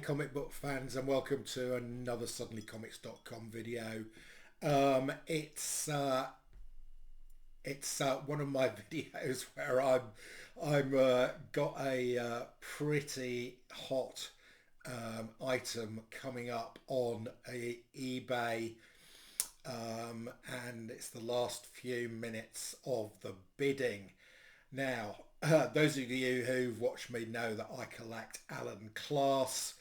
comic book fans, and welcome to another suddenlycomics.com video. It's one of my videos where I'm got a pretty hot item coming up on eBay, and it's the last few minutes of the bidding. Now, those of you who've watched me know that I collect Alan Class,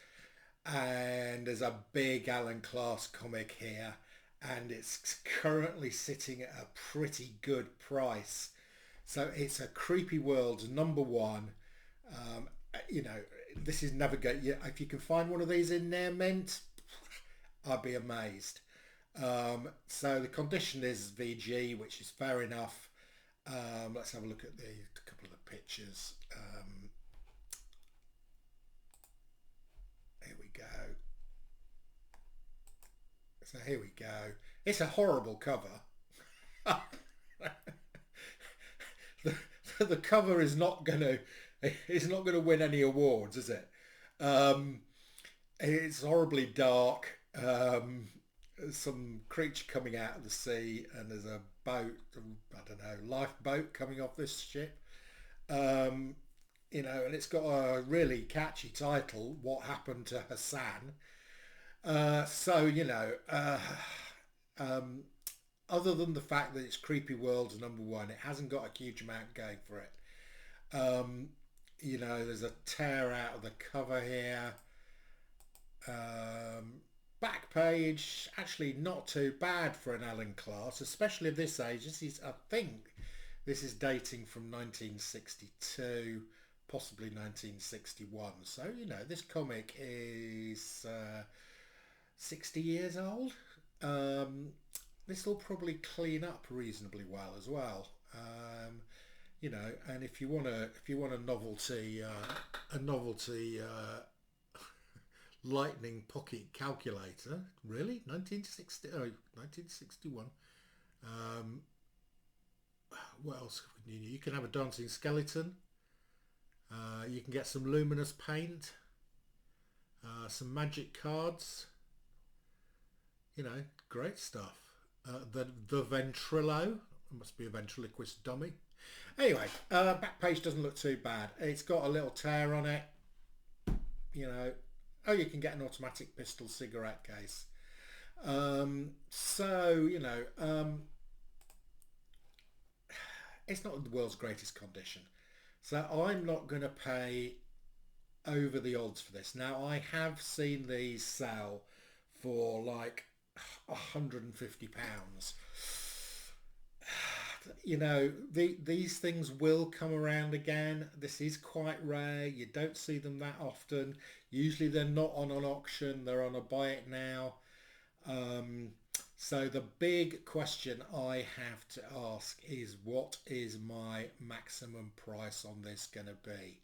and there's a big Alan Class comic here, and it's currently sitting at a pretty good price. So it's a Creepy World #1. Um, you know, this is Navigate. Yeah, if you can find one of these in there, mint, I'd be amazed. So the condition is VG, which is fair enough. Let's have a look at the couple of the pictures. Here we go. So here we go. It's a horrible cover. the, the cover is not gonna win any awards, is it? It's horribly dark. Some creature coming out of the sea, and there's a boat, I don't know, lifeboat coming off this ship. And it's got a really catchy title, What Happened to Hassan? Other than the fact that it's Creepy World's #1, it hasn't got a huge amount going for it. There's a tear out of the cover here. Back page, actually not too bad for an Alan Class, especially of this age. I think this is dating from 1962, possibly 1961. So, this comic is 60 years old. This will probably clean up reasonably well as well. And if you want a novelty lightning pocket calculator, really, 1961. What else can you can have a dancing skeleton. You can get some luminous paint, some magic cards. Great stuff. The Ventrilo, it must be a ventriloquist dummy. Anyway, back page doesn't look too bad. It's got a little tear on it. Oh, you can get an automatic pistol cigarette case. It's not the world's greatest condition. So I'm not going to pay over the odds for this. Now, I have seen these sell for like £150. These things will come around again. This is quite rare. You don't see them that often. Usually they're not on an auction. They're on a buy it now. So the big question I have to ask is, what is my maximum price on this going to be?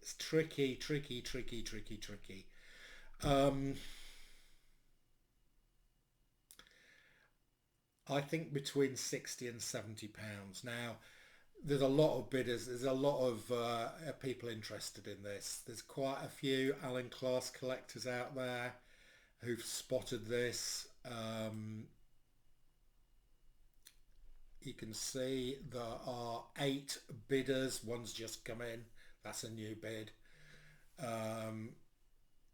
It's tricky. I think between 60 and 70 pounds. Now, there's a lot of bidders. There's a lot of people interested in this. There's quite a few Alan Class collectors out there who've spotted this. You can see there are 8 bidders. One's just come in. That's a new bid.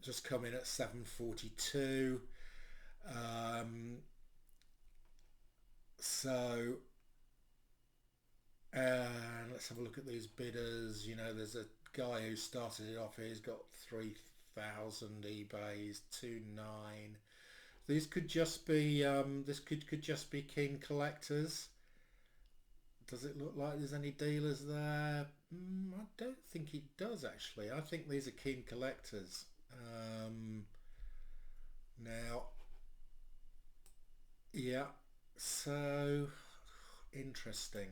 Just come in at 742. Let's have a look at these bidders. There's a guy who started it off here. He's got 3,000 eBays, 2.9. These could just be this could just be keen collectors. Does it look like there's any dealers there? I don't think it does, actually. I think these are keen collectors. Now, yeah. So interesting.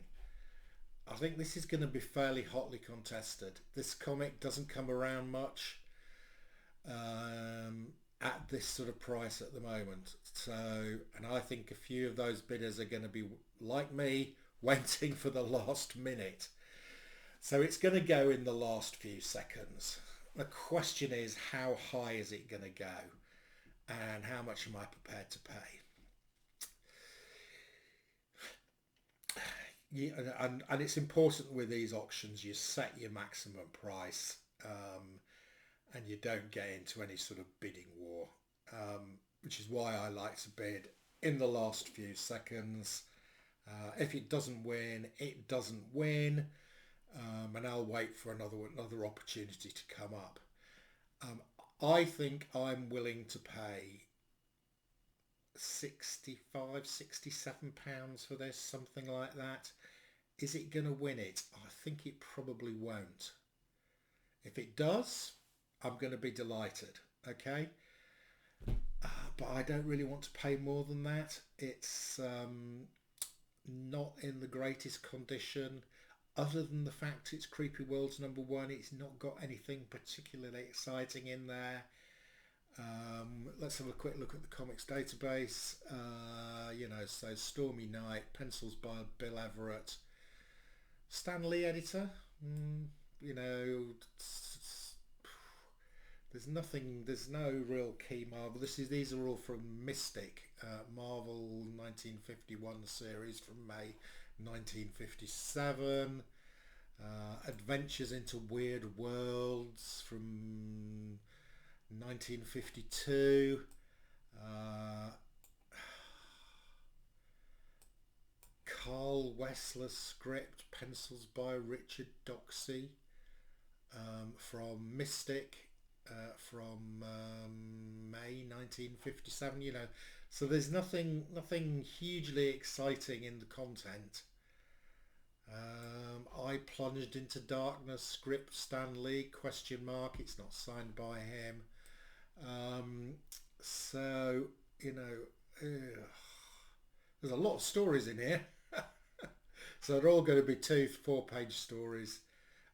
I think this is going to be fairly hotly contested. This comic doesn't come around much at this sort of price at the moment. So, and I think a few of those bidders are going to be like me, waiting for the last minute. So it's going to go in the last few seconds. The question is, how high is it going to go? And how much am I prepared to pay? Yeah, and it's important with these auctions, you set your maximum price, and you don't get into any sort of bidding war, which is why I like to bid in the last few seconds. If it doesn't win, it doesn't win, and I'll wait for another opportunity to come up. I think I'm willing to pay 65, 67 pounds for this, something like that. Is it going to win it? I think it probably won't. If it does, I'm going to be delighted. Okay, but I don't really want to pay more than that. It's not in the greatest condition. Other than the fact it's Creepy Worlds #1, it's not got anything particularly exciting in there. Let's have a quick look at the comics database. So Stormy Night, pencils by Bill Everett, Stan Lee editor. There's nothing. There's no real key Marvel. These are all from Mystic, Marvel 1951 series from May 1957. Adventures into Weird Worlds from 1952. Carl Wessler script, pencils by Richard Doxey, from Mystic, from May 1957. So there's nothing hugely exciting in the content. I Plunged into Darkness, script Stan Lee, ? It's not signed by him. There's a lot of stories in here. So they're all going to be 2-4 page stories,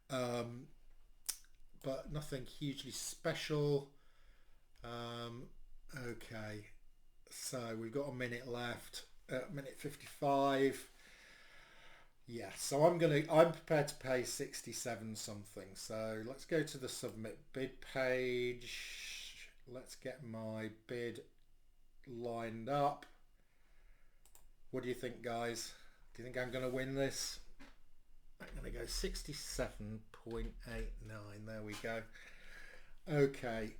but nothing hugely special. Okay, so we've got a minute left, minute 55. Yeah, so I'm prepared to pay 67 something. So let's go to the submit bid page. Let's get my bid lined up. What do you think, guys? Do you think I'm going to win this? I'm going to go 67.89. There we go. Okay.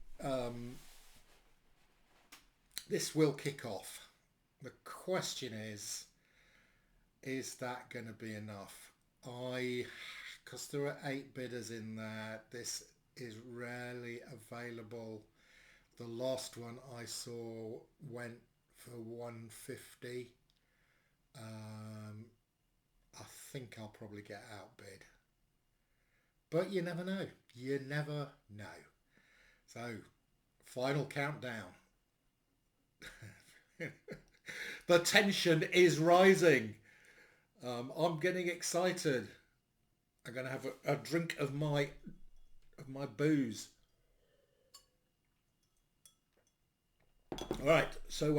This will kick off. The question is that going to be enough? Because there are 8 bidders in there, this is rarely available. The last one I saw went for 150. I think I'll probably get outbid, but you never know. You never know. So, final countdown. The tension is rising. I'm getting excited. I'm going to have a drink of my booze. All right, so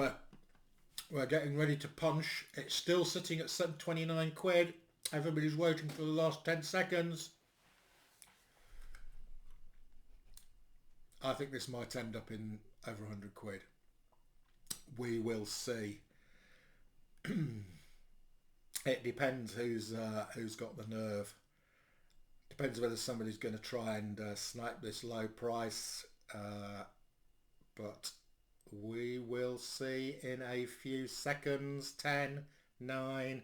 we're getting ready to punch. It's still sitting at 29 quid. Everybody's waiting for the last 10 seconds. I think this might end up in over 100 quid. We will see. It depends who's got the nerve. Depends whether somebody's going to try and snipe this low price. But we will see in a few seconds. 10, 9,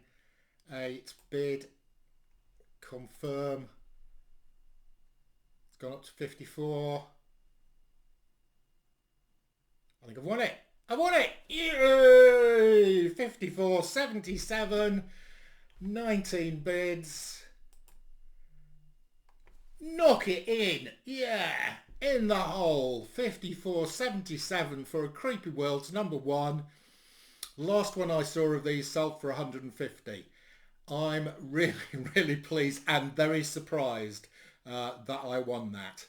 8, bid, confirm. It's gone up to 54. I think I've won it. I won it! Yay! 54.77. 19 bids. Knock it in. Yeah. In the hole. 54.77 for a Creepy Worlds #1. Last one I saw of these sold for 150. I'm really, really pleased and very surprised that I won that.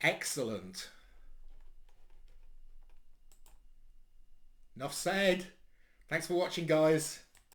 Excellent. Enough said. Thanks for watching, guys.